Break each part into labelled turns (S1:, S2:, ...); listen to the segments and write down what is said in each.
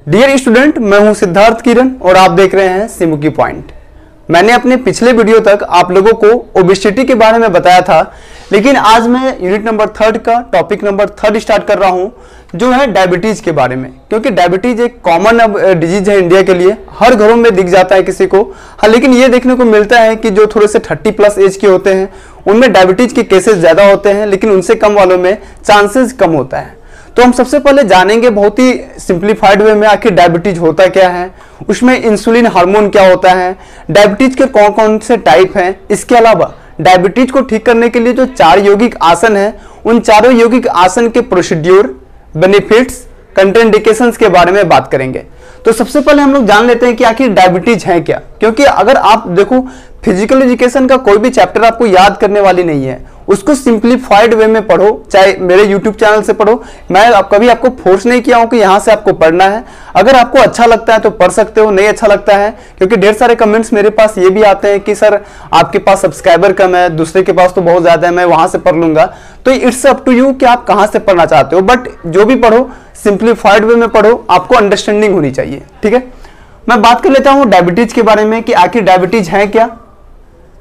S1: Dear student, मैं हूं सिद्धार्थ किरण और आप देख रहे हैं सिमू की पॉइंट। मैंने अपने पिछले वीडियो तक आप लोगों को ओबेसिटी के बारे में बताया था, लेकिन आज मैं यूनिट नंबर 3 का टॉपिक नंबर 3 स्टार्ट कर रहा हूं, जो है डायबिटीज के बारे में। क्योंकि डायबिटीज एक कॉमन डिजीज है इंडिया के लिए, हर घरों में दिख जाता है किसी को। हाँ, लेकिन ये देखने को मिलता है कि जो थोड़े से 30+ एज के होते हैं उनमें डायबिटीज के केसेस ज्यादा होते हैं, लेकिन उनसे कम वालों में चांसेस कम होता है। तो हम सबसे पहले जानेंगे बहुत ही सिंप्लीफाइड वे में आखिर डायबिटीज होता क्या है, उसमें इंसुलिन हार्मोन क्या होता है, डायबिटीज के कौन कौन से टाइप हैं। इसके अलावा डायबिटीज को ठीक करने के लिए जो 4 यौगिक आसन हैं, उन चारों यौगिक आसन के प्रोसीड्यूर, बेनिफिट्स, कंट्राइंडिकेशंस के बारे में बात करेंगे। तो सबसे पहले हम लोग जान लेते हैं कि आखिर डायबिटीज है क्या। क्योंकि अगर आप देखो, फिजिकल एजुकेशन का कोई भी चैप्टर आपको याद करने वाली नहीं है, उसको सिंप्लीफाइड वे में पढ़ो, चाहे मेरे यूट्यूब चैनल से पढ़ो। मैं कभी आपको फोर्स नहीं किया हूं कि यहां से आपको पढ़ना है। अगर आपको अच्छा लगता है तो पढ़ सकते हो, नहीं अच्छा लगता है, क्योंकि ढेर सारे कमेंट्स मेरे पास ये भी आते हैं कि सर आपके पास सब्सक्राइबर कम है, दूसरे के पास तो बहुत ज्यादा है, मैं वहां से पढ़ लूंगा। तो इट्स अप टू यू कि आप कहां से पढ़ना चाहते हो, बट जो भी पढ़ो सिंप्लीफाइड वे में पढ़ो, आपको अंडरस्टैंडिंग होनी चाहिए। ठीक है, मैं बात कर लेता हूं डायबिटीज के बारे में कि आखिर डायबिटीज है क्या।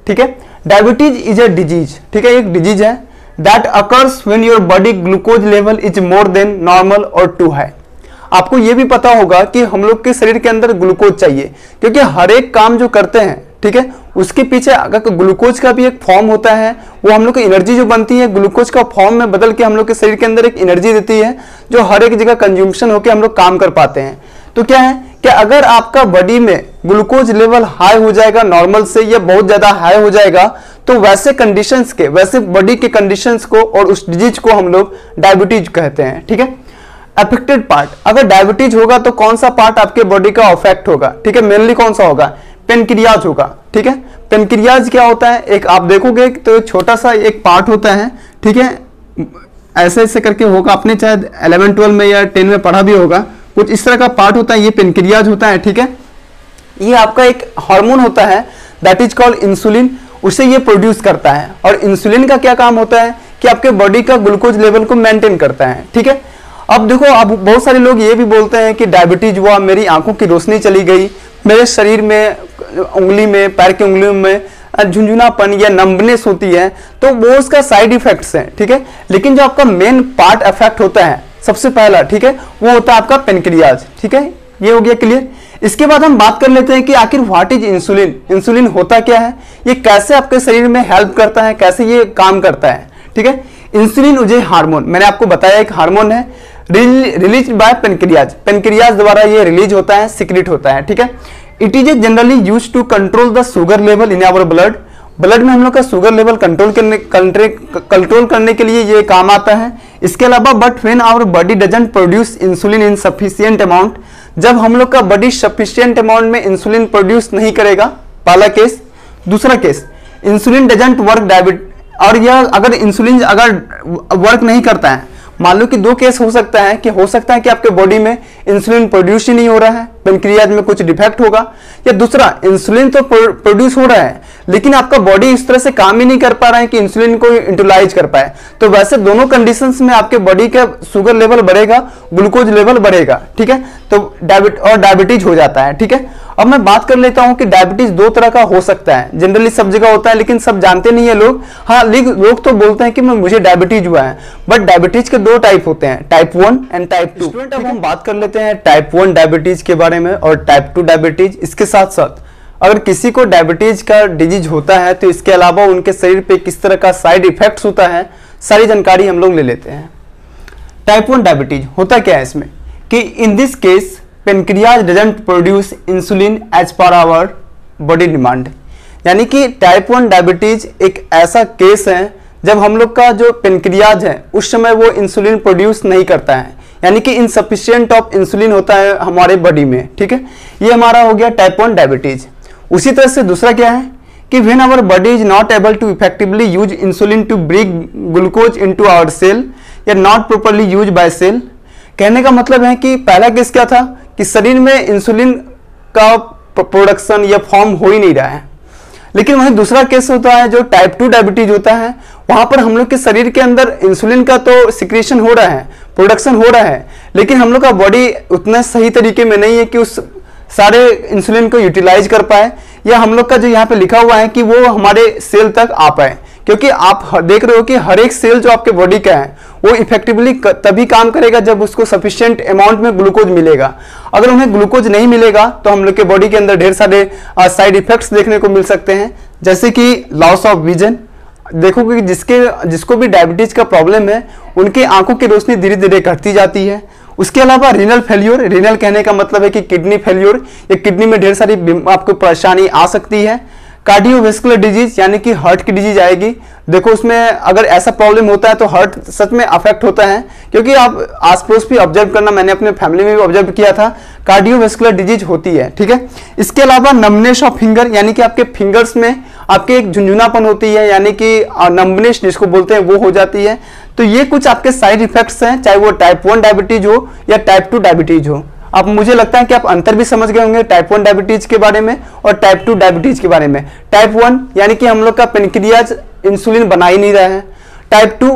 S1: ठीक है, डायबिटीज इज अ डिजीज। ठीक है, एक डिजीज है that occurs when your body glucose level is more than normal और टू हाई। आपको यह भी पता होगा कि हम लोग के शरीर के अंदर ग्लूकोज चाहिए, क्योंकि हर एक काम जो करते हैं, ठीक है, उसके पीछे अगर ग्लूकोज का भी एक फॉर्म होता है, वो हम लोग की एनर्जी जो बनती है ग्लूकोज का फॉर्म में बदल के हम लोग के शरीर के अंदर एक एनर्जी देती है, जो हर एक जगह कंज्यूम्शन होकर हम लोग काम कर पाते हैं। तो क्या है कि अगर आपका बॉडी में ग्लूकोज लेवल हाई हो जाएगा नॉर्मल से, या बहुत ज्यादा हाई हो जाएगा, तो वैसे कंडीशंस के, वैसे बॉडी के कंडीशंस को और उस डिजीज को हम लोग डायबिटीज कहते हैं। ठीक है, अफेक्टेड पार्ट, अगर डायबिटीज होगा तो कौन सा पार्ट आपके बॉडी का अफेक्ट होगा। ठीक है, मेनली कौन सा होगा, पेनक्रियाज होगा। ठीक है, पेनक्रियाज क्या होता है, एक आप देखोगे तो छोटा सा एक पार्ट होता है। ठीक है, ऐसे ऐसे करके होगा, आपने चाहे 11, 12 में या 10 में पढ़ा भी होगा, कुछ इस तरह का पार्ट होता है, ये पेनक्रियाज होता है। ठीक है, ये आपका एक हार्मोन होता है दैट इज कॉल्ड इंसुलिन, उसे ये प्रोड्यूस करता है। और इंसुलिन का क्या काम होता है कि आपके बॉडी का ग्लूकोज लेवल को मेंटेन करता है। ठीक है, अब देखो, अब बहुत सारे लोग ये भी बोलते हैं कि डायबिटीज हुआ, मेरी आंखों की रोशनी चली गई, मेरे शरीर में उंगली में, पैर की उंगलियों में झुंझुनापन या नंबनेस होती है, तो वो उसका साइड इफेक्ट्स हैं। ठीक है, लेकिन जो आपका मेन पार्ट अफेक्ट होता है सबसे पहला, ठीक है, वो होता है आपका पेनक्रियाज। ठीक है, ये हो गया क्लियर। इसके बाद हम बात कर लेते हैं कि आखिर व्हाट इज इंसुलिन, इंसुलिन होता क्या है, ये कैसे आपके शरीर में हेल्प करता है, कैसे ये काम करता है। ठीक है, इंसुलिन उजे हार्मोन, मैंने आपको बताया एक हार्मोन है, रिलीज बाय पेनक्रियाज, पेनक्रियाज द्वारा ये रिलीज होता है, सिक्रेट होता है। ठीक है, it is generally use to control the sugar level in our blood, blood में हम लोग का शुगर लेवल कंट्रोल करने के लिए ये काम आता है। इसके अलावा but when our body doesn't produce insulin in sufficient amount, जब हम लोग का बॉडी सफिशिएंट अमाउंट में इंसुलिन प्रोड्यूस नहीं करेगा, पहला केस। दूसरा case, insulin doesn't work diabetes, और यह अगर इंसुलिन अगर वर्क नहीं करता है, मान लो कि 2 केस हो सकता है कि आपके बॉडी में इंसुलिन प्रोड्यूस ही नहीं हो रहा है, पेनक्रियाज में कुछ डिफेक्ट होगा, या दूसरा इंसुलिन तो प्रोड्यूस हो रहा है लेकिन आपका बॉडी इस तरह से काम ही नहीं कर पा रहा है कि इंसुलिन को यूटिलाइज कर पाए। तो वैसे दोनों कंडीशंस में आपके बॉडी का शुगर लेवल बढ़ेगा, ग्लूकोज लेवल बढ़ेगा। ठीक है, तो डायबिटीज हो जाता है। ठीक है, अब मैं बात कर लेता हूं कि डायबिटीज 2 तरह का हो सकता है, जनरली सब जगह होता है, लेकिन सब जानते नहीं है लोग। हाँ, लोग तो बोलते हैं कि मुझे डायबिटीज हुआ है, बट डायबिटीज के 2 टाइप होते हैं, टाइप 1 एंड टाइप 2। स्टूडेंट, अब हम बात कर लेते हैं टाइप 1 डायबिटीज के बारे में और टाइप 2 डायबिटीज। इसके साथ साथ अगर किसी को डायबिटीज का डिजीज होता है तो इसके अलावा उनके शरीर पे किस तरह का साइड इफेक्ट्स होता है, सारी जानकारी हम लोग ले लेते हैं। टाइप 1 डायबिटीज होता क्या है इसमें कि in this case pancreas doesn't produce insulin as per our body demand, यानी कि टाइप 1 डायबिटीज एक ऐसा केस है जब हम लोग का जो पेनक्रियाज है उस समय वो इंसुलिन प्रोड्यूस नहीं करता है, यानी कि इनसफिशिएंट ऑफ इंसुलिन होता है हमारे बॉडी में। ठीक है, ये हमारा हो गया टाइप 1 डायबिटीज। उसी तरह से दूसरा क्या है कि when our body is not able to effectively use insulin to bring glucose into our cell, या not properly use by cell. कहने का मतलब है कि पहला केस क्या था कि शरीर में इंसुलिन का प्रोडक्शन या फॉर्म हो ही नहीं रहा है, लेकिन वहीं दूसरा केस होता है जो टाइप 2 डायबिटीज होता है, वहां पर हम लोग के शरीर के अंदर इंसुलिन का तो सिक्रेशन हो रहा है, प्रोडक्शन हो रहा है, लेकिन हम लोग का बॉडी उतना सही तरीके में नहीं है कि उस सारे इंसुलिन को यूटिलाइज कर पाए, या हम लोग का जो यहाँ पे लिखा हुआ है कि वो हमारे सेल तक आ पाए। क्योंकि आप देख रहे हो कि हर एक सेल जो आपके बॉडी का है वो इफेक्टिवली तभी काम करेगा जब उसको सफिशिएंट अमाउंट में ग्लूकोज मिलेगा। अगर उन्हें ग्लूकोज नहीं मिलेगा तो हम लोग के बॉडी के अंदर ढेर सारे साइड इफेक्ट्स देखने को मिल सकते हैं, जैसे कि लॉस ऑफ विजन। देखोगे कि जिसको भी डायबिटीज का प्रॉब्लम है उनकी आंखों की रोशनी धीरे धीरे घटती जाती है। उसके अलावा रीनल फेल्योर, रीनल कहने का मतलब है कि किडनी फेल्योर, या किडनी में ढेर सारी आपको परेशानी आ सकती है। कार्डियोवैस्कुलर डिजीज यानी कि हार्ट की डिजीज आएगी। देखो उसमें अगर ऐसा प्रॉब्लम होता है तो हार्ट सच में अफेक्ट होता है, क्योंकि आप आस पड़ोस भी ऑब्जर्व करना, मैंने अपने फैमिली में भी ऑब्जर्व किया था, कार्डियोवैस्कुलर डिजीज होती है। ठीक है, इसके अलावा नम्बनेस ऑफ फिंगर, यानी कि आपके फिंगर्स में आपके एक झुंझुनापन होती है, यानी कि नम्बनेस जिसको बोलते हैं वो हो जाती है। तो ये कुछ आपके साइड इफेक्ट्स हैं, चाहे वो टाइप 1 डायबिटीज हो या टाइप 2 डायबिटीज हो। अब मुझे लगता है कि आप अंतर भी समझ गए होंगे टाइप 1 डायबिटीज के बारे में और टाइप 2 डायबिटीज के बारे में। टाइप 1 यानी कि हम लोग का पेनक्रियाज इंसुलिन बना ही नहीं रहा है। टाइप 2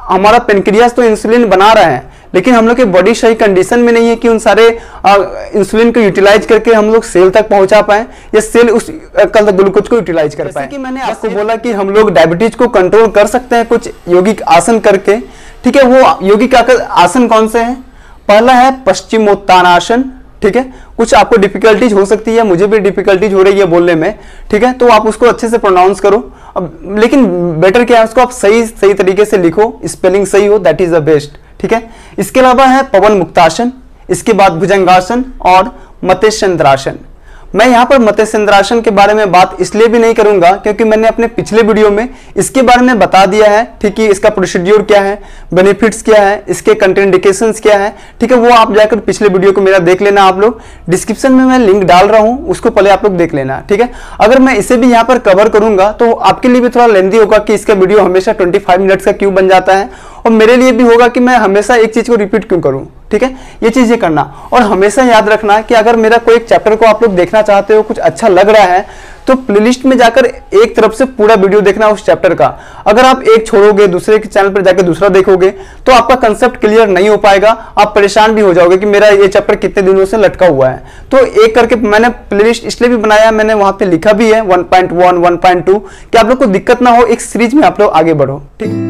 S1: हमारा पेनक्रियाज तो इंसुलिन बना रहा है, लेकिन हम लोग की बॉडी सही कंडीशन में नहीं है कि उन सारे इंसुलिन को यूटिलाइज करके हम लोग सेल तक पहुंचा पाए, या सेल उस ग्लूकोज को यूटिलाइज कर पाए। कि मैंने आपको बोला कि हम लोग डायबिटीज को कंट्रोल कर सकते हैं कुछ योगिक आसन करके। ठीक है, वो योगिक आसन कौन से हैं? पहला है पश्चिमोत्तानासन। ठीक है, कुछ आपको डिफिकल्टीज हो सकती है, मुझे भी डिफिकल्टीज हो रही है बोलने में। ठीक है, तो आप उसको अच्छे से प्रोनाउंस करो। अब लेकिन बेटर क्या है, उसको आप सही तरीके से लिखो, स्पेलिंग सही हो, दैट इज द बेस्ट। ठीक है, इसके अलावा है पवन मुक्तासन, इसके बाद भुजंगासन और मत्स्येंद्रासन। मैं यहाँ पर मत्स्येंद्रासन के बारे में बात इसलिए भी नहीं करूंगा क्योंकि मैंने अपने पिछले वीडियो में इसके बारे में बता दिया है। ठीक है, इसका प्रोसीड्यूर क्या है, बेनिफिट्स क्या है, इसके कंट्राइंडिकेशंस क्या है। ठीक है, वो आप जाकर पिछले वीडियो को मेरा देख लेना। आप लोग डिस्क्रिप्शन में मैं लिंक डाल रहा हूँ, उसको पहले आप लोग देख लेना। ठीक है, अगर मैं इसे भी यहाँ पर कवर करूंगा तो आपके लिए भी थोड़ा लेंदी होगा कि इसका वीडियो हमेशा 25 मिनट्स का क्यों बन जाता है, और मेरे लिए भी होगा कि मैं हमेशा एक चीज को रिपीट क्यों करूं। ठीक है, ये चीजें करना, और हमेशा याद रखना कि अगर मेरा कोई एक चैप्टर को आप लोग देखना चाहते हो, कुछ अच्छा लग रहा है, तो प्लेलिस्ट में जाकर एक तरफ से पूरा वीडियो देखना उस चैप्टर का। अगर आप एक छोड़ोगे, दूसरे के चैनल पर जाकर दूसरा देखोगे, तो आपका कंसेप्ट क्लियर नहीं हो पाएगा, आप परेशान भी हो जाओगे कि मेरा ये चैप्टर कितने दिनों से लटका हुआ है। तो एक करके मैंने प्लेलिस्ट इसलिए भी बनाया, मैंने वहां पे लिखा भी है 1.1, 1.2, कि आप लोग को दिक्कत ना हो, एक सीरीज में आप लोग आगे बढ़ो। ठीक,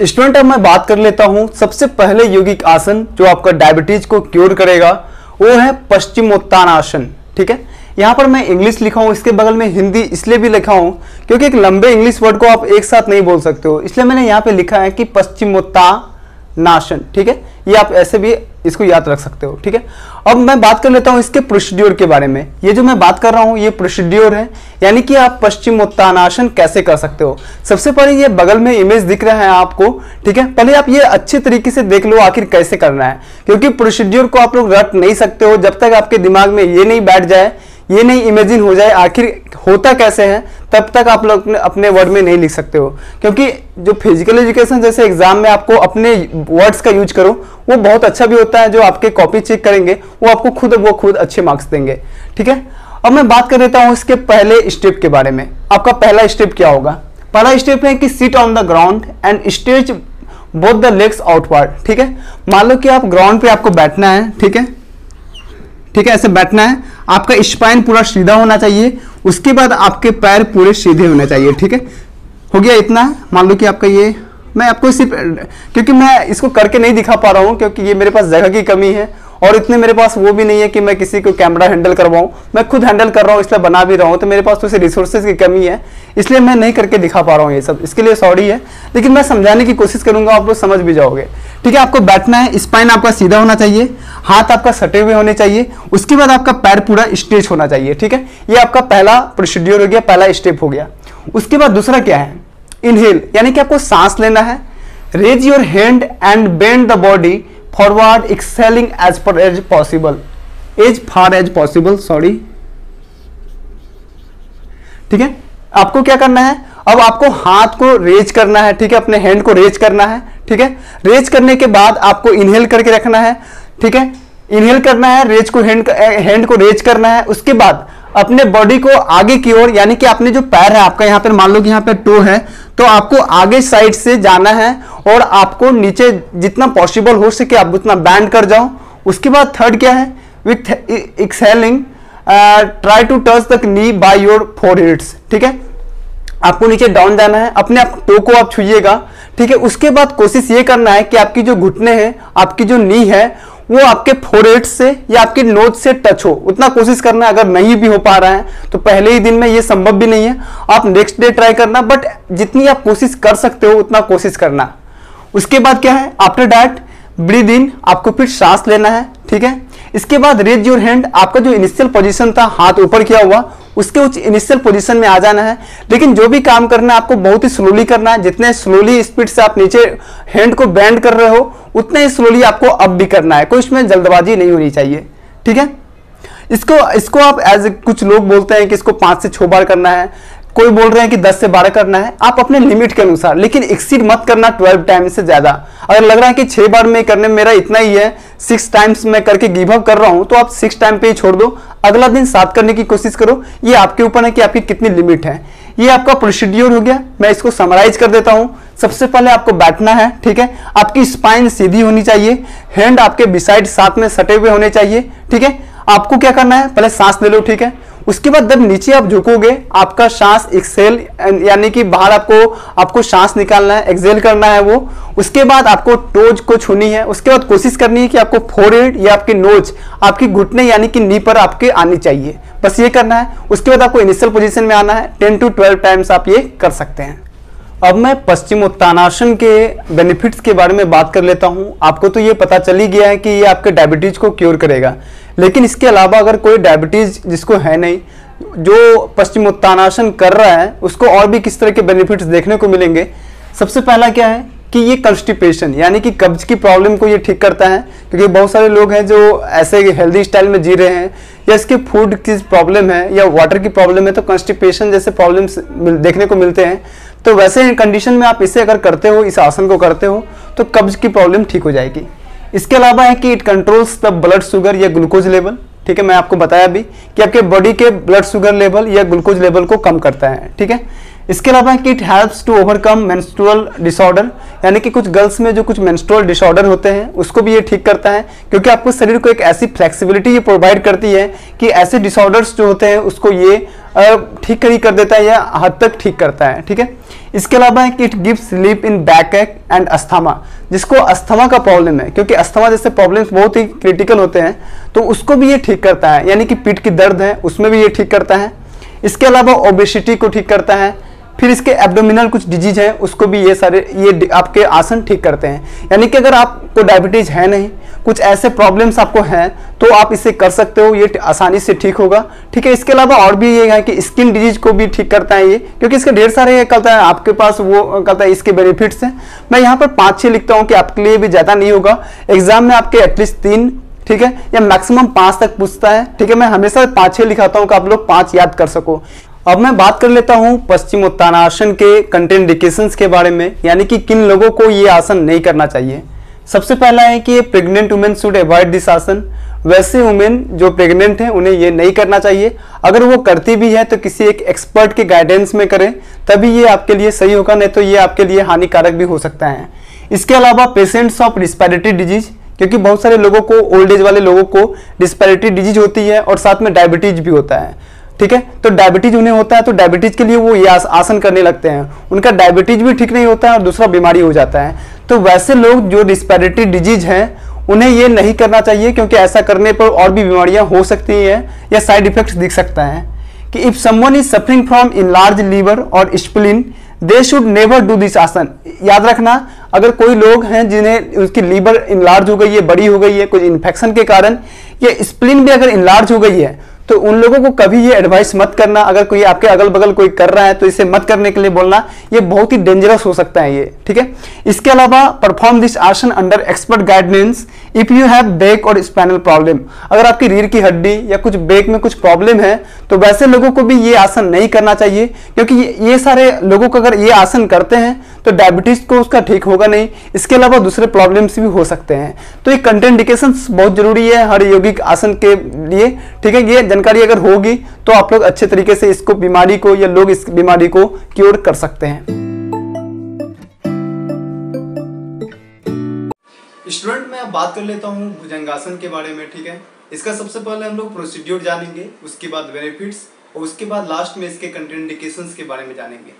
S1: स्टूडेंट, अब मैं बात कर लेता हूं सबसे पहले योगिक आसन जो आपका डायबिटीज को क्योर करेगा, वो है पश्चिमोत्तानासन। ठीक है, यहां पर मैं इंग्लिश लिखा हूं, इसके बगल में हिंदी इसलिए भी लिखा हूं क्योंकि एक लंबे इंग्लिश वर्ड को आप एक साथ नहीं बोल सकते हो, इसलिए मैंने यहां पे लिखा है कि पश्चिमोत्तानासन। ठीक है, ये आप ऐसे भी इसको याद रख सकते हो। ठीक है, अब मैं बात कर लेता हूं इसके प्रोसीड्यूर के बारे में। ये जो मैं बात कर रहा हूं ये प्रोसीड्यूर है, यानी कि आप पश्चिमोत्तानासन कैसे कर सकते हो। सबसे पहले ये बगल में इमेज दिख रहा है आपको। ठीक है, पहले आप ये अच्छे तरीके से देख लो आखिर कैसे करना है, क्योंकि प्रोसीड्यूर को आप लोग रट नहीं सकते हो जब तक आपके दिमाग में ये नहीं बैठ जाए, ये नहीं इमेजिन हो जाए आखिर होता कैसे है, तब तक आप लोग अपने वर्ड में नहीं लिख सकते हो। क्योंकि जो फिजिकल एजुकेशन जैसे एग्जाम में आपको अपने वर्ड्स का यूज करो, वो बहुत अच्छा भी होता है। जो आपके कॉपी चेक करेंगे वो आपको खुद अच्छे मार्क्स देंगे। ठीक है, अब मैं बात कर लेता हूं इसके पहले स्टेप के बारे में। आपका पहला स्टेप क्या होगा? पहला स्टेप है कि sit on the ground and stretch both the legs outward. ठीक है, मान लो कि आप ग्राउंड पे आपको बैठना है। ठीक है, ऐसे बैठना है, आपका स्पाइन पूरा सीधा होना चाहिए, उसके बाद आपके पैर पूरे सीधे होने चाहिए। ठीक है, हो गया इतना। मान लो कि आपका ये, मैं आपको सिर्फ क्योंकि मैं इसको करके नहीं दिखा पा रहा हूँ क्योंकि ये मेरे पास जगह की कमी है, और इतने मेरे पास वो भी नहीं है कि मैं किसी को कैमरा हैंडल करवाऊं। मैं खुद हैंडल कर रहा हूँ, इसलिए बना भी रहा हूँ, तो मेरे पास तो रिसोर्सेज की कमी है, इसलिए मैं नहीं करके दिखा पा रहा हूँ ये सब। इसके लिए सॉरी है, लेकिन मैं समझाने की कोशिश करूंगा, आप लोग समझ भी जाओगे। ठीक है, आपको बैठना है, स्पाइन आपका सीधा होना चाहिए, हाथ आपका सटे हुए होने चाहिए, उसके बाद आपका पैर पूरा स्ट्रेच होना चाहिए। ठीक है, ये आपका पहला प्रोसीड्यूर हो गया, पहला स्टेप हो गया। उसके बाद दूसरा क्या है? इनहेल, यानी कि आपको सांस लेना है। Raise your hand and bend the body forward, exhaling as per as possible, as far as possible, sorry. ठीक है, आपको क्या करना है? अब आपको हाथ को रेज करना है। ठीक है, अपने हैंड को रेज करना है। ठीक है, रेज करने के बाद आपको इनहेल करके रखना है। ठीक है, इनहेल करना है, रेज को हैंड को रेज करना है। उसके बाद अपने बॉडी को आगे की ओर, यानी कि अपने जो पैर है आपका, यहाँ पर मान लो कि यहाँ पे टो है, तो आपको आगे साइड से जाना है और आपको नीचे जितना पॉसिबल हो सके आप उतना बैंड कर जाओ। उसके बाद थर्ड क्या है, with exhaling try to touch the knee by your foreheads. ठीक है, आपको नीचे डाउन जाना है, अपने आप टो को आप छुइएगा। ठीक है, उसके बाद कोशिश ये करना है कि आपकी जो घुटने हैं, आपकी जो नी है, वो आपके फोरहेड से या आपकी नोज से टच हो, उतना कोशिश करना है। अगर नहीं भी हो पा रहा है तो पहले ही दिन में ये संभव भी नहीं है, आप नेक्स्ट डे ट्राई करना, बट जितनी आप कोशिश कर सकते हो उतना कोशिश करना। उसके बाद क्या है, आफ्टर दैट ब्रीद इन, आपको फिर सांस लेना है। ठीक है, इसके बाद रेज योर हैंड, आपका जो इनिशियल पोजीशन था हाथ ऊपर किया हुआ, उसके उस इनिशियल पोजीशन में आ जाना है। लेकिन जो भी काम करना है आपको बहुत ही स्लोली करना है। जितने स्लोली स्पीड से आप नीचे हैंड को बेंड कर रहे हो उतने ही स्लोली आपको अप भी करना है, कोई इसमें जल्दबाजी नहीं होनी चाहिए। ठीक है, इसको आप एज कुछ लोग बोलते हैं कि इसको 5 से 6 बार करना है, कोई बोल रहे हैं कि 10 से 12 करना है, आप अपने लिमिट के अनुसार, लेकिन एक्सीड मत करना 12 टाइम से ज्यादा। अगर लग रहा है कि 6 बार में करने में मेरा इतना ही है, 6 टाइम्स मैं करके गिव अप कर रहा हूं, तो आप 6 टाइम पे ही छोड़ दो, अगला दिन 7 करने की कोशिश करो। ये आपके ऊपर है कि आपकी कितनी लिमिट है। ये आपका प्रोसीड्यूर हो गया, मैं इसको समराइज कर देता हूं। सबसे पहले आपको बैठना है। ठीक है, आपकी स्पाइन सीधी होनी चाहिए, हैंड आपके बिसाइड साथ में सटे हुए होने चाहिए। ठीक है, आपको क्या करना है, पहले सांस ले लो। ठीक है, उसके बाद जब नीचे आप झुकोगे, आपका सांस एक्सेल यानी कि बाहर आपको सांस निकालना है, एक्सेल करना है वो। उसके बाद आपको टोज को छूनी है। उसके बाद कोशिश करनी है कि आपको फोरहेड या आपकी नोज आपकी घुटने यानी कि नी पर आपके आनी चाहिए, बस ये करना है। उसके बाद आपको इनिशियल पोजीशन में आना है। 10 to 12 टाइम्स आप ये कर सकते हैं। अब मैं पश्चिमोत्तानासन के बेनिफिट्स के बारे में बात कर लेता हूं। आपको तो ये पता चल ही गया है कि ये आपके डायबिटीज को क्योर करेगा, लेकिन इसके अलावा अगर कोई डायबिटीज जिसको है नहीं, जो पश्चिमोत्तानासन कर रहा है, उसको और भी किस तरह के बेनिफिट्स देखने को मिलेंगे। सबसे पहला क्या है कि ये कंस्टिपेशन यानी कि कब्ज की प्रॉब्लम को ये ठीक करता है, क्योंकि बहुत सारे लोग हैं जो ऐसे हेल्दी स्टाइल में जी रहे हैं, या इसके फूड की प्रॉब्लम है या वाटर की प्रॉब्लम है, तो कंस्टिपेशन जैसे प्रॉब्लम्स देखने को मिलते हैं। तो वैसे कंडीशन में आप इसे अगर करते हो, इस आसन को करते हो, तो कब्ज की प्रॉब्लम ठीक हो जाएगी। इसके अलावा है कि it controls the blood sugar या ग्लूकोज लेवल। ठीक है, मैं आपको बताया भी कि आपके बॉडी के ब्लड शुगर लेवल या ग्लूकोज लेवल को कम करता है। ठीक है, इसके अलावा कि it helps to overcome menstrual disorder, यानी कि कुछ गर्ल्स में जो कुछ मेंस्ट्रुअल डिसऑर्डर होते हैं उसको भी ये ठीक करता है, क्योंकि आपको शरीर को एक ऐसी फ्लेक्सिबिलिटी ये प्रोवाइड करती है कि ऐसे डिसऑर्डर्स जो होते हैं उसको ये ठीक ही कर देता है या हद तक ठीक करता है। ठीक है, इसके अलावा है कि it gives relief in back एक एंड अस्थमा, जिसको अस्थमा का प्रॉब्लम है, क्योंकि अस्थमा जैसे प्रॉब्लम्स बहुत ही क्रिटिकल होते हैं, तो उसको भी ये ठीक करता है, यानी कि पीठ की दर्द है उसमें भी ये ठीक करता है। इसके अलावा ओबेसिटी को ठीक करता है। फिर इसके एब्डोमिनल कुछ डिजीज है उसको भी ये आपके आसन ठीक करते हैं। यानी कि अगर आपको डायबिटीज है नहीं, कुछ ऐसे प्रॉब्लम्स आपको हैं, तो आप इसे कर सकते हो, ये आसानी से ठीक होगा। ठीक है, इसके अलावा और भी ये है कि स्किन डिजीज को भी ठीक करता है ये, क्योंकि इसके ढेर सारे कहता है आपके पास वो कहता है इसके बेनिफिट्स हैं। मैं यहाँ पर 5-6 लिखता हूँ कि आपके लिए भी ज्यादा नहीं होगा। एग्जाम में आपके एटलीस्ट 3, ठीक है, या मैक्सिमम 5 तक पूछता है। ठीक है, मैं हमेशा 5-6 लिखाता हूँ कि आप लोग 5 याद कर सको। अब मैं बात कर लेता हूं पश्चिमोत्तानासन के कंट्राइंडिकेशंस के बारे में, यानी कि किन लोगों को ये आसन नहीं करना चाहिए। सबसे पहला है कि pregnant women should avoid this आसन। वैसे वुमेन जो प्रेग्नेंट हैं उन्हें ये नहीं करना चाहिए। अगर वो करती भी है तो किसी एक एक्सपर्ट के गाइडेंस में करें, तभी ये आपके लिए सही होगा, नहीं तो ये आपके लिए हानिकारक भी हो सकता है। इसके अलावा पेशेंट्स ऑफ रिस्पिरेटरी डिजीज, क्योंकि बहुत सारे लोगों को, ओल्ड एज वाले लोगों को रिस्पिरेटरी डिजीज होती है और साथ में डायबिटीज भी होता है। ठीक है, तो डायबिटीज उन्हें होता है, तो डायबिटीज के लिए वो ये आसन करने लगते हैं, उनका डायबिटीज भी ठीक नहीं होता है और दूसरा बीमारी हो जाता है। तो वैसे लोग जो रिस्पिरेटरी डिजीज है उन्हें ये नहीं करना चाहिए, क्योंकि ऐसा करने पर और भी बीमारियां हो सकती हैं या साइड इफेक्ट्स दिख सकता है। कि if someone is suffering from enlarge liver और spleen they should never do this asana. याद रखना, अगर कोई लोग हैं जिन्हें उसकी लीवर इनलार्ज हो गई है, बड़ी हो गई है कुछ इन्फेक्शन के कारण, या स्प्लीन भी अगर इनलार्ज हो गई है, तो उन लोगों को कभी ये एडवाइस मत करना। अगर कोई आपके अगल बगल कोई कर रहा है तो इसे मत करने के लिए बोलना, ये बहुत ही डेंजरस हो सकता है ये। ठीक है, इसके अलावा परफॉर्म दिस आसन under expert guidance if you have back और स्पाइनल प्रॉब्लम। अगर आपकी रीढ़ की हड्डी या कुछ बैक में कुछ प्रॉब्लम है तो वैसे लोगों को भी ये आसन नहीं करना चाहिए, क्योंकि ये सारे लोगों को अगर ये आसन करते हैं तो डायबिटीज को उसका ठीक होगा नहीं, इसके अलावा दूसरे प्रॉब्लम्स भी हो सकते हैं। तो ये कंट्राइंडिकेशंस बहुत जरूरी है हर यौगिक आसन के लिए। ठीक है, ये जानकारी अगर होगी तो आप लोग अच्छे तरीके से इसको बीमारी को या लोग इस बीमारी को क्योर कर सकते हैं। स्टूडेंट मैं अब बात कर लेता हूँ भुजंगासन के बारे में, ठीक है। इसका सबसे पहले हम लोग प्रोसीड्यूर जानेंगे, उसके बाद बेनिफिट्स और उसके बाद लास्ट में इसके कंट्राइंडिकेशंस के बारे में जानेंगे।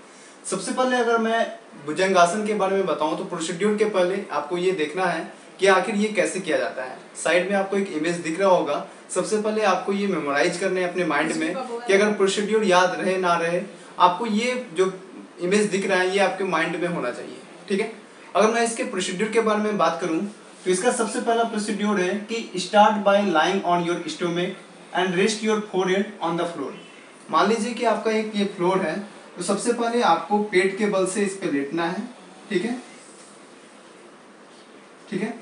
S1: सबसे पहले अगर मैं भुजंगासन के बारे में बताऊं तो प्रोसीड्यूर के पहले आपको ये देखना है कि आखिर ये कैसे किया जाता है। साइड में आपको एक इमेज दिख रहा होगा। सबसे पहले आपको ये मेमोराइज करने अपने माइंड में कि अगर प्रोसीड्यूर याद रहे ना रहे, आपको ये जो इमेज दिख रहा है ये आपके माइंड में होना चाहिए, ठीक है। अगर मैं इसके प्रोसीड्यूर के बारे में बात करूं तो इसका सबसे पहला प्रोसीड्यूर है कि start by lying on your stomach and rest your forehead on the floor. मान लीजिए कि आपका एक ये फ्लोर है, तो सबसे पहले आपको पेट के बल से इस पे लेटना है, ठीक है, ठीक है।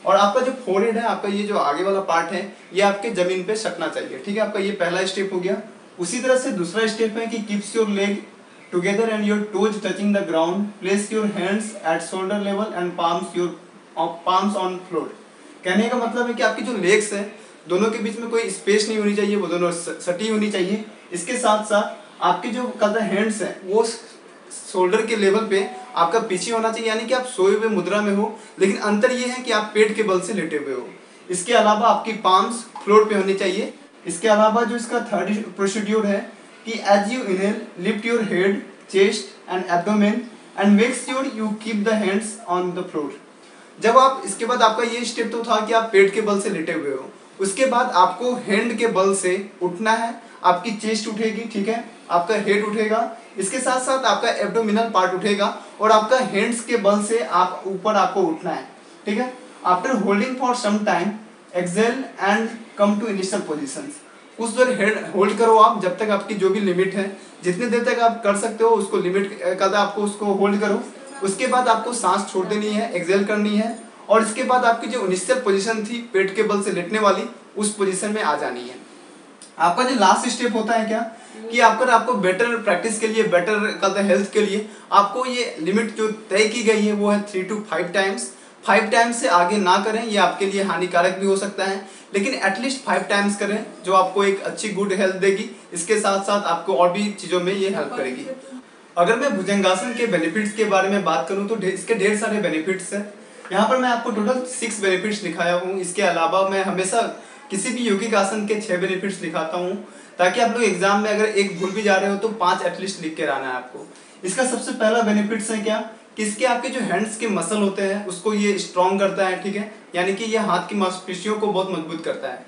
S1: और आपका जो फोरहेड है, आपका ये जो आगे वाला पार्ट है, ये आपके जमीन पे सटना चाहिए, ठीक है। आपका ये पहला स्टेप हो गया। उसी तरह से दूसरा स्टेप है कि keeps your leg together and your toes touching the ground, place your hands eight shoulder level and palms on floor. कहने का मतलब है कि आपकी जो लेग्स है दोनों के बीच में कोई स्पेस नहीं होनी चाहिए, वो दोनों सटी होनी चाहिए। इसके साथ साथ आपके जो हैंड्स हैं वो शोल्डर के लेवल पे आपका पीछे होना चाहिए, यानी कि आप सोए हुए मुद्रा में हो, लेकिन अंतर ये है कि आप पेट के बल से लेटे हुए हो। इसके अलावा आपकी पाम्स फ्लोर पे होनी चाहिए। इसके अलावा जो इसका थर्ड प्रोसीड्यूर है कि as you inhale lift your head, chest and abdomen and make sure you keep the hands on the floor. जब आप इसके बाद आपका ये स्टेप तो था कि आप पेट के बल से लेटे हुए हो, उसके बाद आपको हैंड के बल से उठना है। आपकी चेस्ट उठेगी, ठीक है, आपका हेड उठेगा, इसके साथ साथ आपका एब्डोमिनल पार्ट उठेगा और आपका हैंड्स के बल से आप ऊपर आपको उठना है, ठीक है। After holding for some time exhale and come to initial positions. उस देर हेड होल्ड करो आप, जब तक आपकी जो भी लिमिट है, जितने देर तक आप कर सकते हो उसको लिमिट का आपको उसको होल्ड करो। उसके बाद आपको सांस छोड़ देनी है, एक्सेल करनी है, और इसके बाद आपकी जो इनिशियल पोजीशन थी पेट के बल से लेटने वाली, उस पोजीशन में आ जानी है। आपका जो लास्ट स्टेप होता है क्या कि आपको बेटर प्रैक्टिस के लिए, बेटर हेल्थ के लिए आपको ये लिमिट जो तय की गई है वो है 3 to 5 टाइम्स। 5 टाइम्स से आगे ना करें, ये आपके लिए हानिकारक भी हो सकता है, लेकिन एटलीस्ट 5 टाइम्स करें, जो आपको एक अच्छी गुड हेल्थ देगी। इसके साथ साथ आपको और भी चीज़ों में ये हेल्प करेगी। अगर मैं भुजंगासन के बेनिफिट्स के बारे में बात करूं तो इसके ढेर सारे बेनिफिट्स हैं। यहाँ पर मैं आपको टोटल 6 बेनिफिट्स लिखाया हूँ। इसके अलावा मैं हमेशा किसी भी योगिक आसन के 6 बेनिफिट्स लिखाता हूँ, ताकि आप लोग एग्जाम में अगर एक भूल भी जा रहे हो तो 5 एटलीस्ट लिख के आना है आपको। इसका सबसे पहला बेनिफिट्स है क्या कि इसके आपके जो हैंड्स के मसल होते हैं उसको ये स्ट्रॉन्ग करता है, ठीक है, यानी कि ये हाथ की मांसपेशियों को बहुत मजबूत करता है।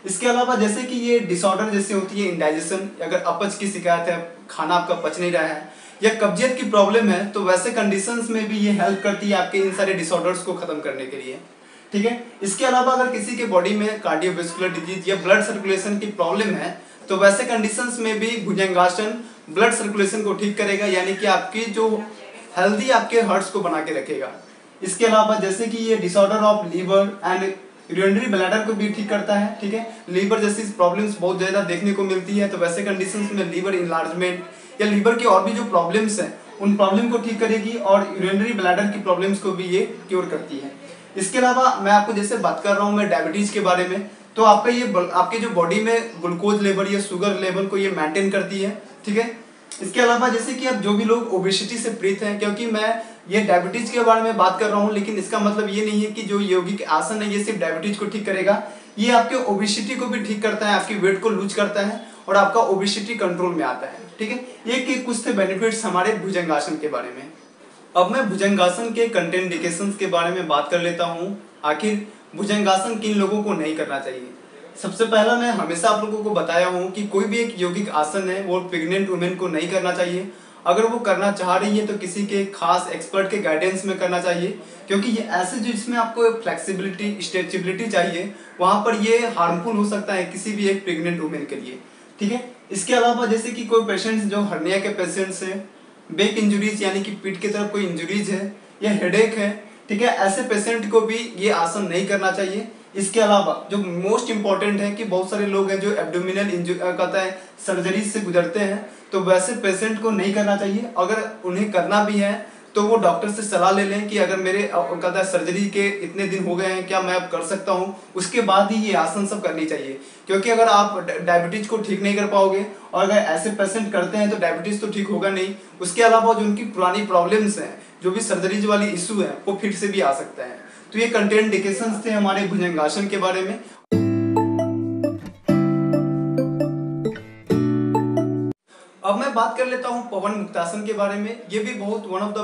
S1: इसके अलावा जैसे कि ये डिसऑर्डर जैसे होती है इंडाइजेशन, अगर अपच की शिकायत है, खाना आपका पच नहीं रहा है या कब्जियत की प्रॉब्लम है, तो वैसे कंडीशंस में भी ये हेल्प करती है आपके इन सारे डिसऑर्डर्स को खत्म करने के लिए, ठीक है। इसके अलावा अगर किसी के बॉडी में कार्डियोवैस्कुलर डिजीज या ब्लड सर्कुलेशन की प्रॉब्लम है, तो वैसे कंडीशंस में भी भुजंगासन ब्लड सर्कुलेशन को ठीक करेगा, यानी कि आपकी जो हेल्दी आपके हार्ट्स को बना के रखेगा। इसके अलावा जैसे कि ये disorder of liver and urinary bladder को भी ठीक करता है, ठीक है। लीवर जैसी प्रॉब्लम्स बहुत ज़्यादा देखने को मिलती है, तो वैसे कंडीशंस में लीवर इनलार्जमेंट या लीवर की और भी जो प्रॉब्लम्स हैं उन प्रॉब्लम को ठीक करेगी, और यूरिनरी ब्लैडर की प्रॉब्लम्स को भी ये क्योर करती है। इसके अलावा मैं आपको जैसे बात कर रहा हूँ मैं डायबिटीज़ के बारे में, तो आपका ये आपके जो बॉडी में ग्लूकोज लेवल या शुगर लेवल को ये मेंटेन करती है, ठीक है। इसके अलावा जैसे कि अब जो भी लोग ओबेसिटी से पीड़ित हैं, क्योंकि मैं ये डायबिटीज के बारे में बात कर रहा हूँ, लेकिन इसका मतलब ये नहीं है कि जो योगिक आसन है ये सिर्फ डायबिटीज को ठीक करेगा, ये आपके ओबेसिटी को भी ठीक करता है, आपकी वेट को लूज करता है और आपका ओबेसिटी कंट्रोल में आता है, ठीक है। ये कुछ थे बेनिफिट्स हमारे भुजंगासन के बारे में। अब मैं भुजंगासन के कंट्राइंडिकेशंस के बारे में बात कर लेता हूँ। आखिर भुजंगासन किन लोगों को नहीं करना चाहिए। सबसे पहला मैं हमेशा आप लोगों को बताया हूँ कि कोई भी एक योगिक आसन है वो प्रेग्नेंट वुमेन को नहीं करना चाहिए। अगर वो करना चाह रही है तो किसी के खास एक्सपर्ट के गाइडेंस में करना चाहिए, क्योंकि ये ऐसे जो जिसमें आपको फ्लेक्सिबिलिटी स्ट्रेचेबिलिटी चाहिए, वहाँ पर ये हार्मफुल हो सकता है किसी भी एक प्रेग्नेंट वुमेन के लिए, ठीक है। इसके अलावा जैसे कि कोई पेशेंट्स जो हर्निया के पेशेंट्स हैं, बैक इंजुरीज यानी कि पीठ की तरफ कोई इंजुरीज है या हेडेक है, ठीक है, ऐसे पेशेंट को भी ये आसन नहीं करना चाहिए। इसके अलावा जो मोस्ट इम्पॉर्टेंट है कि बहुत सारे लोग हैं जो एब्डोमिनल कहता है सर्जरी से गुजरते हैं, तो वैसे पेशेंट को नहीं करना चाहिए। अगर उन्हें करना भी है तो वो डॉक्टर से सलाह ले लें कि अगर मेरे कहता है सर्जरी के इतने दिन हो गए हैं, क्या मैं अब कर सकता हूँ, उसके बाद ही ये आसन सब करनी चाहिए। क्योंकि अगर आप डायबिटीज को ठीक नहीं कर पाओगे और अगर ऐसे पेशेंट करते हैं तो डायबिटीज तो ठीक होगा नहीं, उसके अलावा जो उनकी पुरानी प्रॉब्लम्स हैं, जो भी सर्जरीज वाली इशू है, वो फिर से भी आ सकता है। तो ये कंटेंडिकेशंस थे हमारे भुजंगासन के बारे में। अब मैं बात कर लेता हूं पवन मुक्तासन के बारे में। ये भी बहुत वन ऑफ द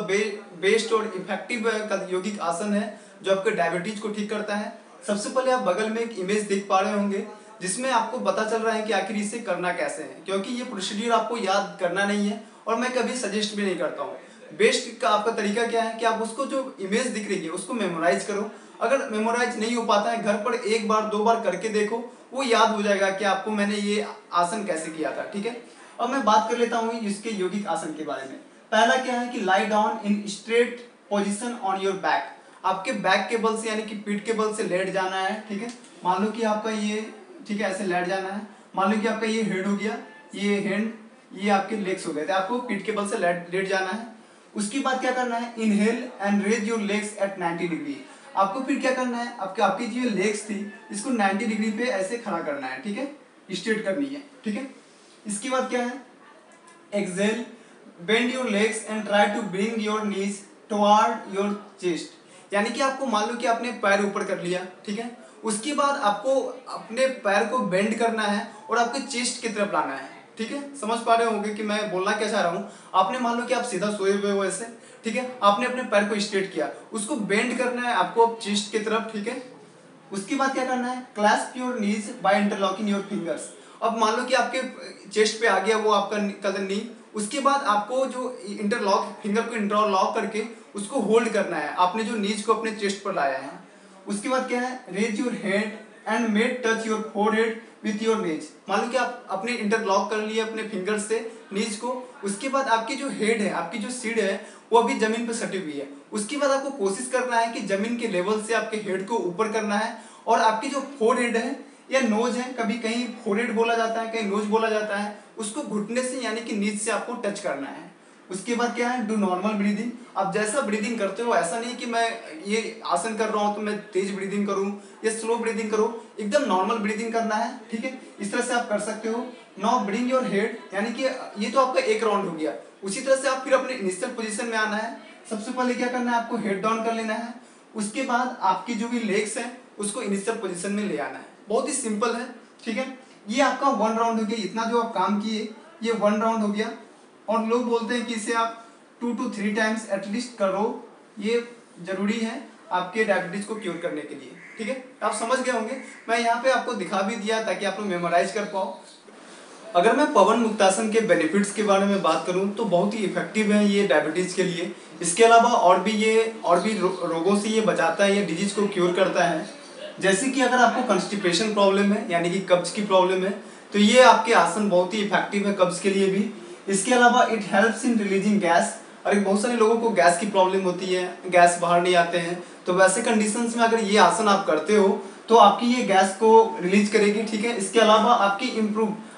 S1: बेस्ट और इफेक्टिव यौगिक आसन है जो आपके डायबिटीज को ठीक करता है। सबसे पहले आप बगल में एक इमेज देख पा रहे होंगे जिसमें आपको पता चल रहा है कि आखिर इसे करना कैसे है, क्योंकि ये प्रोसीड्यूर आपको याद करना नहीं है और मैं कभी सजेस्ट भी नहीं करता हूँ। बेस्ट का आपका तरीका क्या है कि आप उसको जो इमेज दिख रही है उसको मेमोराइज करो। अगर मेमोराइज नहीं हो पाता है, घर पर एक बार दो बार करके देखो, वो याद हो जाएगा कि आपको मैंने ये आसन कैसे किया था। ठीक है, अब मैं बात कर लेता हूँ इसके यौगिक आसन के बारे में। पहला क्या है कि lie down in straight position on your back. आपके बैक के बल से यानी कि पीठ के बल से लेट जाना है। ठीक है, मान लो कि आपका ये, ठीक है, ऐसे लेट जाना है। मान लो कि आपका ये हेड हो गया, ये हैंड, ये आपके लेग्स हो गए थे, आपको पीठ के बल से लेट जाना है। उसके बाद क्या करना है, inhale and raise your legs at 90 degree. आपको फिर क्या करना है, आपकी जो लेग्स थी इसको 90 डिग्री पे ऐसे खड़ा करना है। ठीक है, स्ट्रेट करनी है। ठीक है, इसके बाद क्या है, exhale, bend your legs and try to bring your knees toward your chest. यानी कि आपको मान लो कि आपने पैर ऊपर कर लिया, ठीक है, उसके बाद आपको अपने पैर को बेंड करना है और आपके चेस्ट की तरफ लाना है। ठीक है, समझ पा रहे होंगे कि मैं बोलना क्या चाह रहा हूँ। आपने मान लो कि आप सीधा सोए हुए हो ऐसे, ठीक है, आपने अपने पैर को स्ट्रेट किया, उसको बेंड करना है आपको चेस्ट की तरफ। ठीक है, उसके बाद क्या करना है, clasp your knees by interlocking your fingers. अब मान लो कि आपके चेस्ट पे आ गया वो आपका कदम नी, उसके बाद आपको जो इंटरलॉक फिंगर को इंटरलॉक करके उसको होल्ड करना है, आपने जो नीज को अपने चेस्ट पर लाया है। उसके बाद क्या है, raise your head and made touch your forehead with your knees. मान लो कि आप अपने इंटरलॉक कर लिए अपने फिंगर से नीज को, उसके बाद आपकी जो हेड है, आपकी जो सीड है, वो अभी जमीन पर सटी हुई है। उसके बाद आपको कोशिश करना है कि जमीन के लेवल से आपके हेड को ऊपर करना है और आपकी जो फोरहेड है या नोज है, कभी कहीं फोरहेड बोला जाता है, कहीं नोज बोला जाता है, उसको घुटने से यानी कि नीच से आपको टच करना है। उसके बाद क्या है, डू नॉर्मल ब्रीदिंग। आप जैसा ब्रीदिंग करते हो, ऐसा नहीं कि मैं ये आसन कर रहा हूँ तो मैं तेज ब्रीदिंग करूँ या स्लो ब्रीदिंग करूँ, एकदम नॉर्मल ब्रीदिंग करना है। ठीक है, इस तरह से आप कर सकते हो। नाउ ब्रिंग योर हेड, यानी कि ये तो आपका एक राउंड हो गया। उसी तरह से आप फिर अपने इनिशियल पोजीशन में आना है। सबसे पहले क्या करना है, आपको हेड डाउन कर लेना है। उसके बाद आपकी जो भी लेग्स हैं उसको इनिशियल पोजीशन में ले आना है। बहुत ही सिंपल है। ठीक है, ये आपका 1 राउंड हो गया। इतना जो आप काम किए ये 1 राउंड हो गया और लोग बोलते हैं कि इसे आप 2 to 3 टाइम्स एटलीस्ट करो, ये जरूरी है आपके डायबिटीज को क्योर करने के लिए। ठीक है, आप समझ गए होंगे। मैं यहाँ पे आपको दिखा भी दिया ताकि आप लोग मेमोराइज कर पाओ। अगर मैं पवन मुक्तासन के बेनिफिट्स के बारे में बात करूं तो बहुत ही इफेक्टिव है ये डायबिटीज के लिए। इसके अलावा और भी रोगों से ये बचाता है, ये डिजीज को क्योर करता है। जैसे कि अगर आपको कंस्टिपेशन प्रॉब्लम है यानी कि कब्ज की प्रॉब्लम है तो ये आपके आसन बहुत ही इफेक्टिव है कब्ज के लिए भी। इसके अलावा it helps in releasing gas. और बहुत सारे लोगों को गैस की प्रॉब्लम होती है, गैस बाहर नहीं आते हैं, तो वैसे कंडीशंस में अगर ये आसन आप करते हो तो आपकी ये गैस को रिलीज करेगी। ठीक है, इसके अलावा आपकी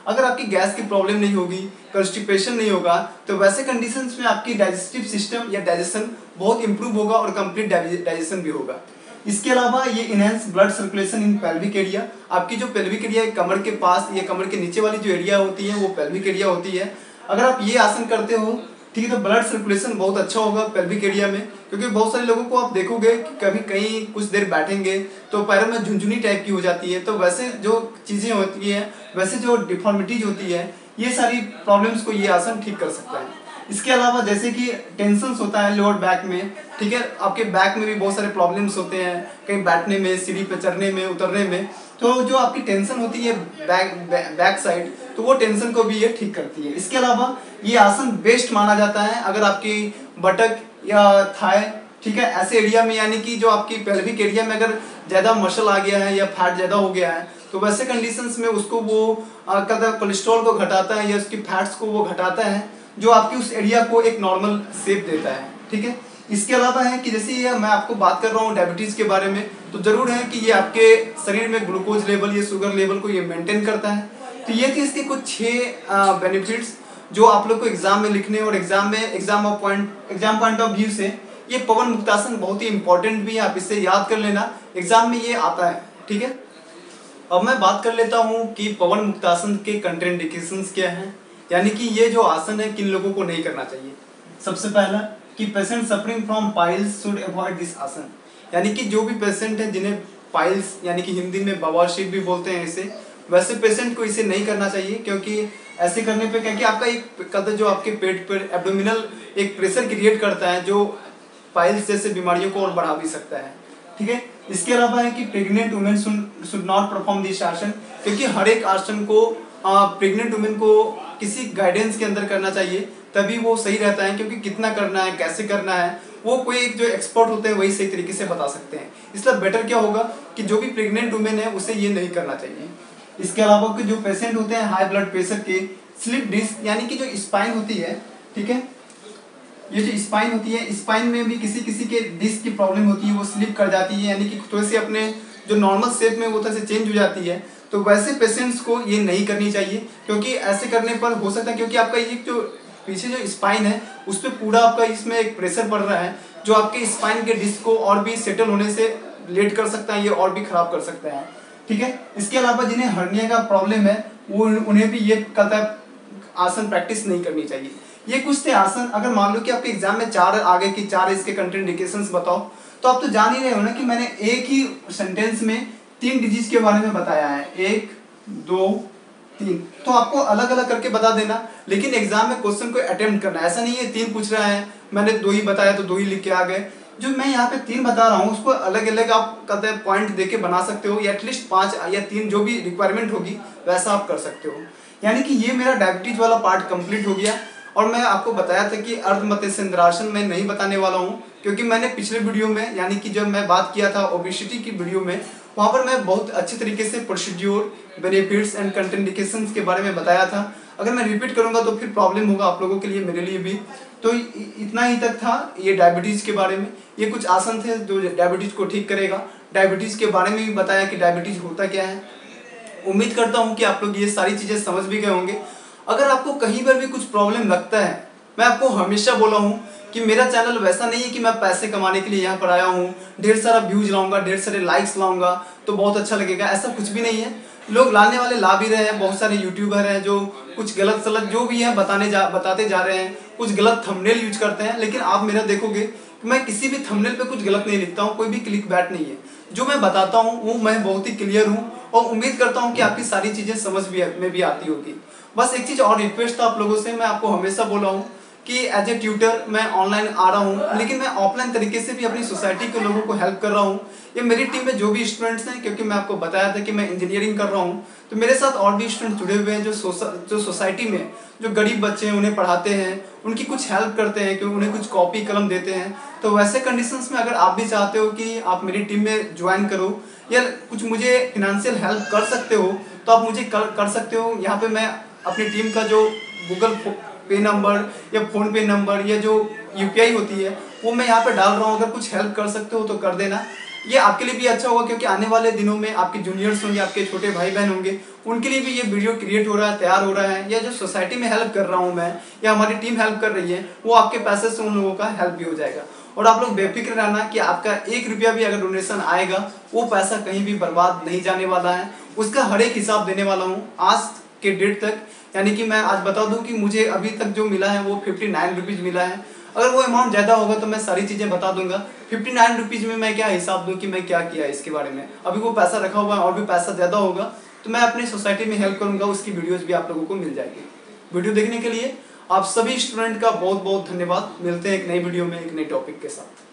S1: अगर आपकी गैस की प्रॉब्लम नहीं होगी, कंस्टिपेशन नहीं होगा, तो वैसे कंडीशंस में आपकी डाइजेस्टिव सिस्टम या डाइजेशन बहुत इंप्रूव होगा और कंप्लीट डाइजेशन भी होगा। इसके अलावा ये इनहेंस ब्लड सर्कुलेशन इन पेल्विक एरिया। आपकी जो पेल्विक एरिया है कमर के पास या कमर के नीचे वाली जो एरिया होती है वो पेल्विक एरिया होती है। अगर आप ये आसन करते हो, ठीक है, तो ब्लड सर्कुलेशन बहुत अच्छा होगा पेल्विक एरिया में। क्योंकि बहुत सारे लोगों को आप देखोगे कि कभी कहीं कुछ देर बैठेंगे तो पैरों में झुंझुनी टाइप की हो जाती है। तो वैसे जो चीज़ें होती है, वैसे जो डिफॉर्मिटीज होती है, ये सारी प्रॉब्लम्स को ये आसन ठीक कर सकता है। इसके अलावा जैसे कि टेंशन होता है लोअर बैक में, ठीक है, आपके बैक में भी बहुत सारे प्रॉब्लम्स होते हैं, कहीं बैठने में, सीढ़ी पे चढ़ने में, उतरने में, तो जो आपकी टेंशन होती है बैक साइड, तो वो टेंशन को भी ये ठीक करती है। इसके अलावा ये आसन बेस्ट माना जाता है अगर आपकी बटक या थाई, ठीक है, ऐसे एरिया में, यानी कि जो आपकी पेल्विक एरिया में अगर ज़्यादा मसल आ गया है या फैट ज़्यादा हो गया है, तो वैसे कंडीशंस में उसको वो कोलेस्ट्रॉल को घटाता है या उसकी फैट्स को वो घटाता है, जो आपकी उस एरिया को एक नॉर्मल शेप देता है। ठीक है, इसके अलावा है कि जैसे ये मैं आपको बात कर रहा हूँ डायबिटीज़ के बारे में, तो ज़रूर है कि ये आपके शरीर में ग्लूकोज लेवल या शुगर लेवल को ये मेंटेन करता है। तो ये थी इसके कुछ 6 बेनिफिट्स। जो आप लोग को एग्जाम में लिखने और एग्जाम पॉइंट ऑफ व्यू से ये पवन मुक्तासन बहुत ही इंपॉर्टेंट भी है, आप इसे याद कर लेना, एग्जाम में ये आता है। ठीक है, अब मैं बात कर लेता हूँ कि पवन मुक्तासन के कंट्राइंडिकेशंस क्या हैं, यानी कि ये जो आसन है किन लोगों को नहीं करना चाहिए। सबसे पहला कि patient suffering from piles should avoid this आसन, यानी कि जो भी पेशेंट है जिन्हें पाइल्स यानी कि हिंदी में बवासीर भी बोलते हैं इसे, वैसे पेशेंट को इसे नहीं करना चाहिए, क्योंकि ऐसे करने पे क्या कि आपका एक कदम जो आपके पेट पर एब्डोमिनल एक प्रेशर क्रिएट करता है जो पाइल्स जैसे बीमारियों को और बढ़ा भी सकता है। ठीक है, इसके अलावा है कि pregnant women should not perform this आसन, क्योंकि हर एक आसन को प्रेग्नेंट वुमेन को किसी गाइडेंस के अंदर करना चाहिए, तभी वो सही रहता है, क्योंकि कितना करना है कैसे करना है वो कोई एक जो एक्सपर्ट होते हैं वही सही तरीके से बता सकते हैं। इसलिए बेटर क्या होगा कि जो भी प्रेग्नेंट वुमेन है उसे ये नहीं करना चाहिए। इसके अलावा कि जो पेशेंट होते हैं हाई ब्लड प्रेशर के, स्लिप डिस्क यानी कि जो स्पाइन होती है, ठीक है, ये जो स्पाइन होती है, स्पाइन में भी किसी किसी के डिस्क की प्रॉब्लम होती है, वो स्लिप कर जाती है, यानी कि थोड़ी सी अपने जो नॉर्मल शेप में वो तरह से चेंज हो जाती है, तो वैसे पेशेंट्स को ये नहीं करनी चाहिए, क्योंकि ऐसे करने पर हो सकता है क्योंकि आपका ये जो पीछे जो स्पाइन है उस पर पूरा आपका इसमें एक प्रेशर पड़ रहा है जो आपके स्पाइन के डिस्क को और भी सेटल होने से लेट कर सकता है, ये और भी खराब कर सकता है। ठीक है, इसके अलावा जिन्हें हर्निया का प्रॉब्लम है वो उन्हें भी ये कतई आसन प्रैक्टिस नहीं करनी चाहिए। ये कुछ थे आसन। अगर मान लो कि आपके एग्जाम में 4 आगे की 4 इसके कंट्राइंडिकेशंस बताओ, तो आप तो जान ही रहे हो ना कि मैंने एक ही सेंटेंस में 3 डिजीज के बारे में बताया है, 1 2 3, तो आपको अलग अलग करके बता देना, लेकिन एग्जाम में क्वेश्चन को अटेम्प्ट करना। ऐसा नहीं है 3 पूछ रहा है मैंने 2 ही बताया तो 2 ही लिख के आ गए। जो मैं यहाँ पे 3 बता रहा हूँ उसको अलग अलग आप कहते हैं पॉइंट देके बना सकते हो, या एटलीस्ट 5 या 3 जो भी रिक्वायरमेंट होगी वैसा आप कर सकते हो। यानी कि ये मेरा डायबिटीज वाला पार्ट कंप्लीट हो गया। और मैं आपको बताया था कि अर्धमत्स्येंद्रासन मैं नहीं बताने वाला हूँ, क्योंकि मैंने पिछले वीडियो में यानी कि जब मैं बात किया था ओबेसिटी की वीडियो में, वहाँ पर मैं बहुत अच्छे तरीके से प्रोसीड्योर, बेनिफिट्स एंड कंट्राइंडिकेशंस के बारे में बताया था। अगर मैं रिपीट करूँगा तो फिर प्रॉब्लम होगा आप लोगों के लिए, मेरे लिए भी। तो इतना ही तक था ये डायबिटीज़ के बारे में। ये कुछ आसन थे जो डायबिटीज़ को ठीक करेगा। डायबिटीज़ के बारे में भी बताया कि डायबिटीज़ होता क्या है। उम्मीद करता हूँ कि आप लोग ये सारी चीज़ें समझ भी गए होंगे। अगर आपको कहीं पर भी कुछ प्रॉब्लम लगता है, मैं आपको हमेशा बोला हूँ कि मेरा चैनल वैसा नहीं है कि मैं पैसे कमाने के लिए यहाँ पर आया हूँ, ढेर सारा व्यूज लाऊंगा, ढेर सारे लाइक्स लाऊंगा तो बहुत अच्छा लगेगा, ऐसा कुछ भी नहीं है। लोग लाने वाले ला भी रहे हैं, बहुत सारे यूट्यूबर हैं जो कुछ गलत सलत जो भी है बताते जा रहे हैं, कुछ गलत थंबनेल यूज करते हैं, लेकिन आप मेरा देखोगे कि मैं किसी भी थंबनेल पे कुछ गलत नहीं लिखता हूँ, कोई भी क्लिक बैट नहीं है। जो मैं बताता हूँ वो मैं बहुत ही क्लियर हूँ, और उम्मीद करता हूँ कि आपकी सारी चीज़ें समझ में भी आती होगी। बस एक चीज़ और रिक्वेस्ट था आप लोगों से, मैं आपको हमेशा बोला हूँ कि एज ए ट्यूटर मैं ऑनलाइन आ रहा हूँ, लेकिन मैं ऑफलाइन तरीके से भी अपनी सोसाइटी के लोगों को हेल्प कर रहा हूँ। ये मेरी टीम में जो भी स्टूडेंट्स हैं, क्योंकि मैं आपको बताया था कि मैं इंजीनियरिंग कर रहा हूँ, तो मेरे साथ और भी स्टूडेंट जुड़े हुए हैं जो सोसाइटी में जो गरीब बच्चे हैं उन्हें पढ़ाते हैं, उनकी कुछ हेल्प करते हैं, कि उन्हें कुछ कॉपी कलम देते हैं। तो वैसे कंडीशंस में अगर आप भी चाहते हो कि आप मेरी टीम में ज्वाइन करो या कुछ मुझे फिनेंशियल हेल्प कर सकते हो, तो आप मुझे कर सकते हो। यहाँ पे मैं अपनी टीम का जो गूगल पे नंबर या फ़ोन पे नंबर या जो UPI होती है वो मैं यहाँ पे डाल रहा हूँ। अगर कुछ हेल्प कर सकते हो तो कर देना, ये आपके लिए भी अच्छा होगा, क्योंकि आने वाले दिनों में आपके जूनियर्स होंगे, आपके छोटे भाई बहन होंगे, उनके लिए भी ये वीडियो क्रिएट हो रहा है, तैयार हो रहा है, या जो सोसाइटी में हेल्प कर रहा हूँ मैं या हमारी टीम हेल्प कर रही है, वो आपके पैसे से उन लोगों का हेल्प भी हो जाएगा। और आप लोग बेफिक्र रहना कि आपका 1 रुपया भी अगर डोनेशन आएगा वो पैसा कहीं भी बर्बाद नहीं जाने वाला है, उसका हर एक हिसाब देने वाला हूँ आज के डेट तक। यानी कि मैं आज बता दूं कि मुझे अभी तक जो मिला है वो 59 रुपीज़ मिला है। अगर वो अमाउंट ज़्यादा होगा तो मैं सारी चीज़ें बता दूंगा। 59 रुपीज़ में मैं क्या हिसाब दूं कि मैं क्या किया इसके बारे में। अभी वो पैसा रखा हुआ है, और भी पैसा ज़्यादा होगा तो मैं अपनी सोसाइटी में हेल्प करूँगा, उसकी वीडियोज़ भी आप लोगों को मिल जाएगी। वीडियो देखने के लिए आप सभी स्टूडेंट का बहुत बहुत धन्यवाद। मिलते हैं एक नई वीडियो में एक नए टॉपिक के साथ।